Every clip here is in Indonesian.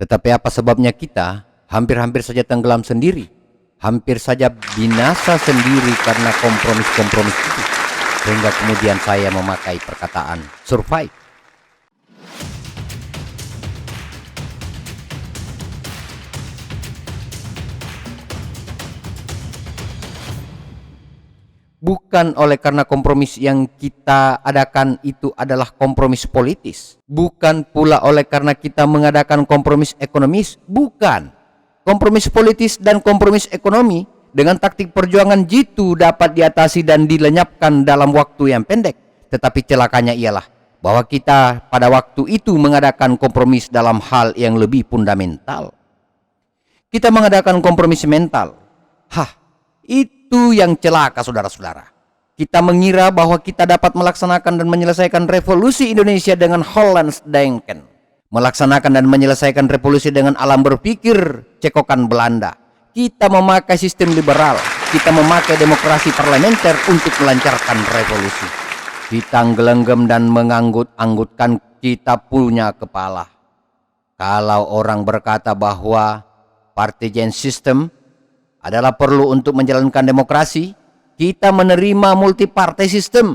Tetapi apa sebabnya kita hampir-hampir saja tenggelam sendiri, hampir saja binasa sendiri karena kompromis-kompromis itu, sehingga kemudian saya memakai perkataan survive. Bukan oleh karena kompromis yang kita adakan itu adalah kompromis politis. Bukan pula oleh karena kita mengadakan kompromis ekonomis. Bukan. Kompromis politis dan kompromis ekonomi dengan taktik perjuangan jitu dapat diatasi dan dilenyapkan dalam waktu yang pendek. Tetapi celakanya ialah bahwa kita pada waktu itu mengadakan kompromis dalam hal yang lebih fundamental. Kita mengadakan kompromis mental. Itu yang celaka, saudara-saudara. Kita mengira bahwa kita dapat melaksanakan dan menyelesaikan revolusi Indonesia dengan Hollandsdenken, melaksanakan dan menyelesaikan revolusi dengan alam berpikir cekokan Belanda. Kita memakai sistem liberal, kita memakai demokrasi parlementer untuk melancarkan revolusi. Kita nggelenggem dan menganggut-anggutkan kita punya kepala. Kalau orang berkata bahwa partisan system adalah perlu untuk menjalankan demokrasi, kita menerima multi-partai sistem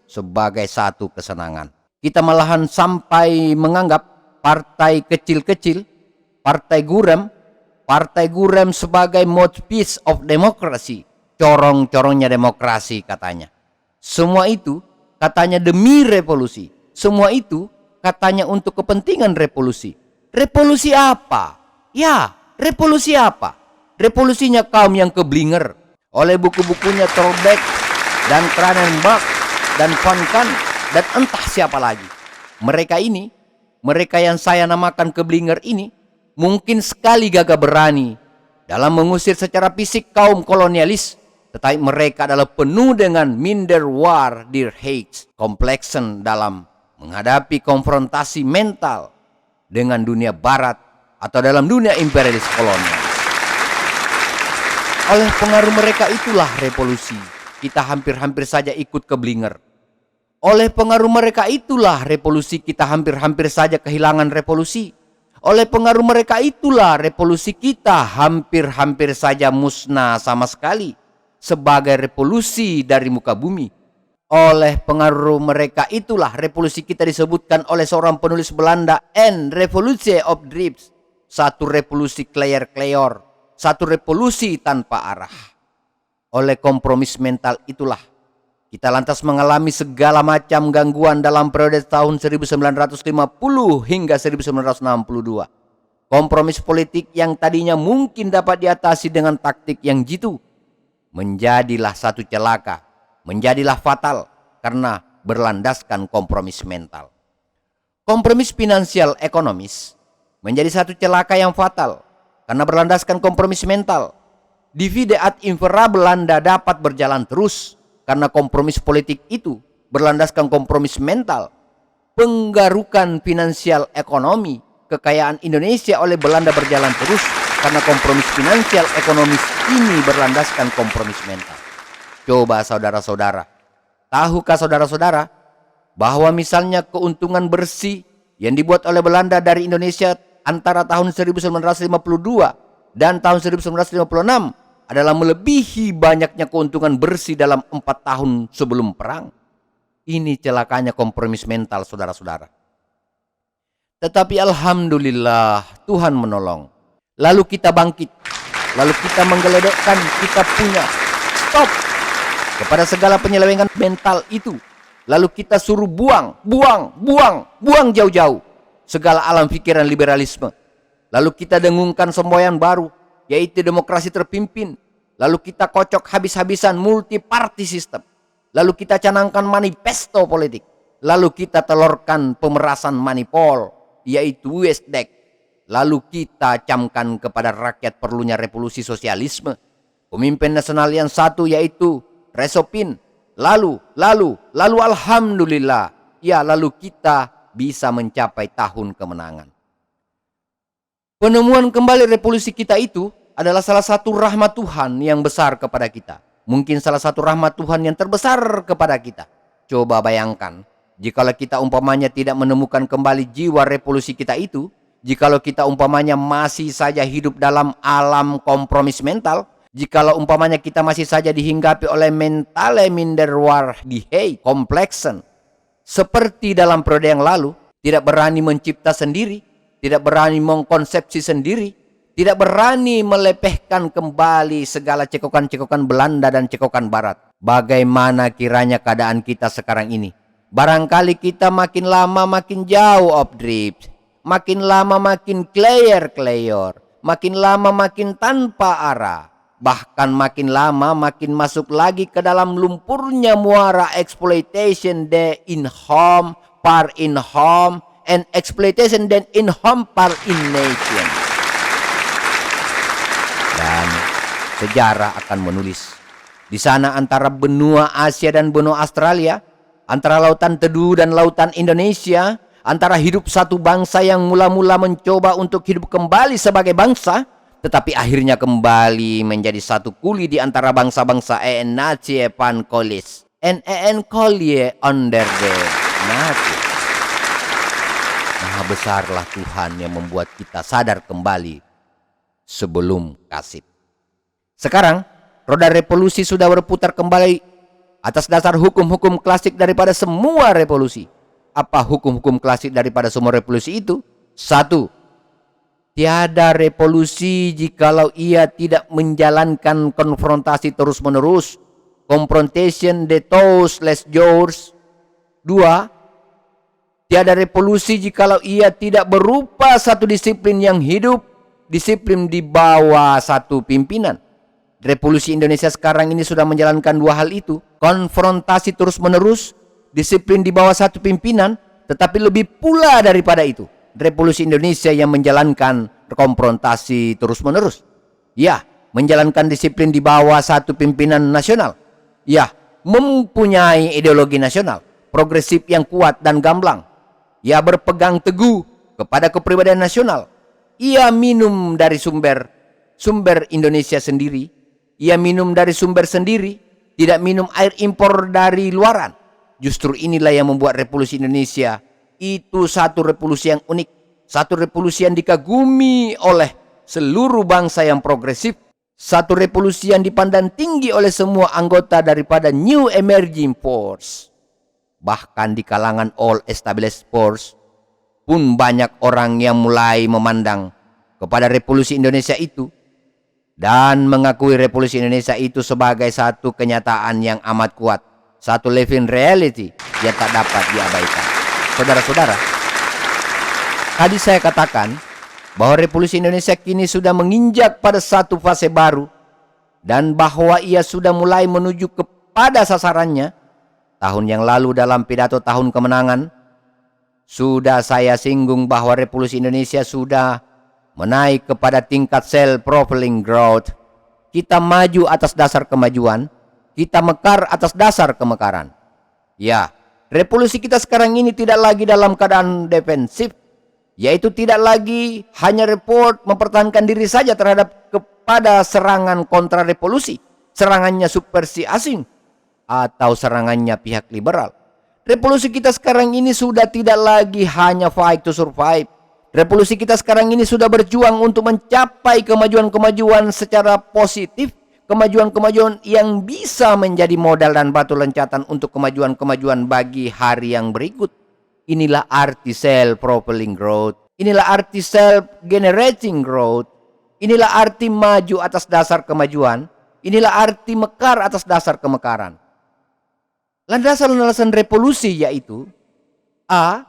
sebagai satu kesenangan. Kita malahan sampai menganggap partai kecil-kecil, partai gurem sebagai mouthpiece of democracy, corong-corongnya demokrasi katanya. Semua itu katanya demi revolusi. Semua itu katanya untuk kepentingan revolusi. Revolusi apa? Ya, revolusi apa? Revolusinya kaum yang keblinger oleh buku-bukunya Thorbecke dan Kranenbach dan Van Kant dan entah siapa lagi. Mereka yang saya namakan keblinger ini, mungkin sekali gagah berani dalam mengusir secara fisik kaum kolonialis, tetapi mereka adalah penuh dengan minder war dir hate complexen dalam menghadapi konfrontasi mental dengan dunia barat atau dalam dunia imperialis kolonial. Oleh pengaruh mereka itulah revolusi kita hampir-hampir saja ikut keblinger. Oleh pengaruh mereka itulah revolusi kita hampir-hampir saja kehilangan revolusi. Oleh pengaruh mereka itulah revolusi kita hampir-hampir saja musnah sama sekali sebagai revolusi dari muka bumi. Oleh pengaruh mereka itulah revolusi kita disebutkan oleh seorang penulis Belanda, Een Revolutie op Drift, satu revolusi kleyor-kleyor, satu revolusi tanpa arah. Oleh kompromis mental itulah kita lantas mengalami segala macam gangguan dalam periode tahun 1950 hingga 1962. Kompromis politik yang tadinya mungkin dapat diatasi dengan taktik yang jitu menjadilah satu celaka, menjadilah fatal karena berlandaskan kompromis mental. Kompromis finansial ekonomis menjadi satu celaka yang fatal karena berlandaskan kompromis mental. Divide ad impera Belanda dapat berjalan terus karena kompromis politik itu berlandaskan kompromis mental. Penggarukan finansial ekonomi kekayaan Indonesia oleh Belanda berjalan terus karena kompromis finansial ekonomis ini berlandaskan kompromis mental. Coba saudara-saudara, tahukah saudara-saudara bahwa misalnya keuntungan bersih yang dibuat oleh Belanda dari Indonesia antara tahun 1952 dan tahun 1956 adalah melebihi banyaknya keuntungan bersih dalam 4 tahun sebelum perang. Ini celakanya kompromis mental, saudara-saudara. Tetapi alhamdulillah Tuhan menolong. Lalu kita bangkit, lalu kita menggeledekkan kita punya stop kepada segala penyelewengan mental itu. Lalu kita suruh buang jauh-jauh segala alam pikiran liberalisme. Lalu kita dengungkan semboyan baru, yaitu demokrasi terpimpin. Lalu kita kocok habis-habisan multi-party system. Lalu kita canangkan manifesto politik. Lalu kita telurkan pemerasan manipol, yaitu Westdeck. Lalu kita camkan kepada rakyat perlunya revolusi sosialisme. Pemimpin nasional yang satu yaitu Resopin. Lalu alhamdulillah, ya lalu kita bisa mencapai tahun kemenangan. Penemuan kembali revolusi kita itu adalah salah satu rahmat Tuhan yang besar kepada kita. Mungkin salah satu rahmat Tuhan yang terbesar kepada kita. Coba bayangkan, jikalau kita umpamanya tidak menemukan kembali jiwa revolusi kita itu, Jikalau kita umpamanya masih saja hidup dalam alam kompromis mental, jikalau umpamanya kita masih saja dihinggapi oleh mentale minderwaardigheid kompleksen, seperti dalam periode yang lalu, tidak berani mencipta sendiri, tidak berani mengkonsepsi sendiri, tidak berani melepehkan kembali segala cekokan-cekokan Belanda dan cekokan Barat. Bagaimana kiranya keadaan kita sekarang ini? Barangkali kita makin lama makin jauh off drift, makin lama makin kleyor, makin lama makin tanpa arah, bahkan makin lama makin masuk lagi ke dalam lumpurnya muara exploitation de in home, par in home, and exploitation then in home, par in nation. Dan sejarah akan menulis di sana antara benua Asia dan benua Australia, antara lautan Teduh dan lautan Indonesia, antara hidup satu bangsa yang mula-mula mencoba untuk hidup kembali sebagai bangsa, tetapi akhirnya kembali menjadi satu kuli di antara bangsa-bangsa Natie Pankolis en Kolye under the Nazi. Maha besarlah Tuhan yang membuat kita sadar kembali sebelum kasih. Sekarang, roda revolusi sudah berputar kembali atas dasar hukum-hukum klasik daripada semua revolusi. Apa hukum-hukum klasik daripada semua revolusi itu? 1. Tiada revolusi jikalau ia tidak menjalankan konfrontasi terus-menerus. Confrontation de tous les jours. 2. Tiada revolusi jikalau ia tidak berupa satu disiplin yang hidup, disiplin di bawah satu pimpinan. Revolusi Indonesia sekarang ini sudah menjalankan dua hal itu. Konfrontasi terus-menerus, disiplin di bawah satu pimpinan, tetapi lebih pula daripada itu, Revolusi Indonesia yang menjalankan konfrontasi terus-menerus. Ya, menjalankan disiplin di bawah satu pimpinan nasional. Ya, mempunyai ideologi nasional, progresif yang kuat dan gamblang. Ya, berpegang teguh kepada kepribadian nasional. Ia minum dari sumber Indonesia sendiri. Ia minum dari sumber sendiri, tidak minum air impor dari luaran. Justru inilah yang membuat revolusi Indonesia itu satu revolusi yang unik, satu revolusi yang dikagumi oleh seluruh bangsa yang progresif, satu revolusi yang dipandang tinggi oleh semua anggota daripada New Emerging Force. Bahkan di kalangan All Established Force pun banyak orang yang mulai memandang kepada revolusi Indonesia itu dan mengakui revolusi Indonesia itu sebagai satu kenyataan yang amat kuat, satu living reality yang tak dapat diabaikan. Saudara-saudara, tadi saya katakan bahwa revolusi Indonesia kini sudah menginjak pada satu fase baru dan bahwa ia sudah mulai menuju kepada sasarannya. Tahun yang lalu dalam pidato tahun kemenangan sudah saya singgung bahwa revolusi Indonesia sudah menaik kepada tingkat self-propelling growth. Kita maju atas dasar kemajuan, kita mekar atas dasar kemekaran. Ya, revolusi kita sekarang ini tidak lagi dalam keadaan defensif, yaitu tidak lagi hanya report mempertahankan diri saja terhadap kepada serangan kontra revolusi, serangannya subversi asing, atau serangannya pihak liberal. Revolusi kita sekarang ini sudah tidak lagi hanya fight to survive. Revolusi kita sekarang ini sudah berjuang untuk mencapai kemajuan-kemajuan secara positif, kemajuan-kemajuan yang bisa menjadi modal dan batu loncatan untuk kemajuan-kemajuan bagi hari yang berikut. Inilah arti self-propelling growth. Inilah arti self-generating growth. Inilah arti maju atas dasar kemajuan. Inilah arti mekar atas dasar kemekaran. Landasan-landasan revolusi yaitu A.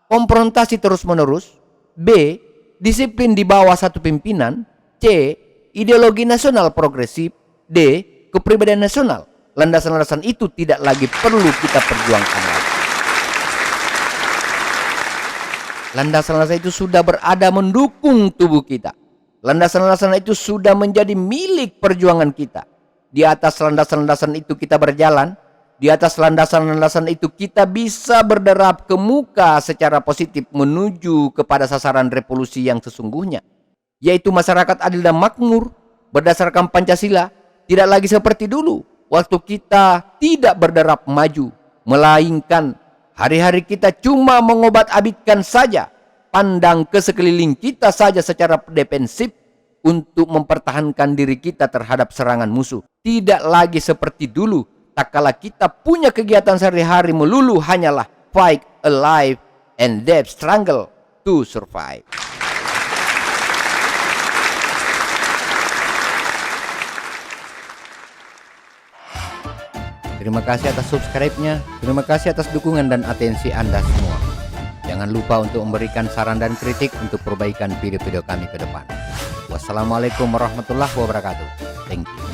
Konfrontasi terus-menerus. B. Disiplin di bawah satu pimpinan. C. Ideologi nasional progresif. D. Kepribadian nasional. Landasan-landasan itu tidak lagi perlu kita perjuangkan lagi. Landasan-landasan itu sudah berada mendukung tubuh kita. Landasan-landasan itu sudah menjadi milik perjuangan kita. Di atas landasan-landasan itu kita berjalan. Di atas landasan-landasan itu kita bisa berderap ke muka secara positif menuju kepada sasaran revolusi yang sesungguhnya, yaitu masyarakat adil dan makmur berdasarkan Pancasila. Tidak lagi seperti dulu waktu kita tidak berderap maju, melainkan hari-hari kita cuma mengobat-abitkan saja pandang ke sekeliling kita saja secara defensif untuk mempertahankan diri kita terhadap serangan musuh. Tidak lagi seperti dulu, tak kala kita punya kegiatan sehari-hari melulu hanyalah fight, alive, and death struggle to survive. Terima kasih atas subscribe-nya, terima kasih atas dukungan dan atensi Anda semua. Jangan lupa untuk memberikan saran dan kritik untuk perbaikan video-video kami ke depan. Wassalamualaikum warahmatullahi wabarakatuh. Thank you.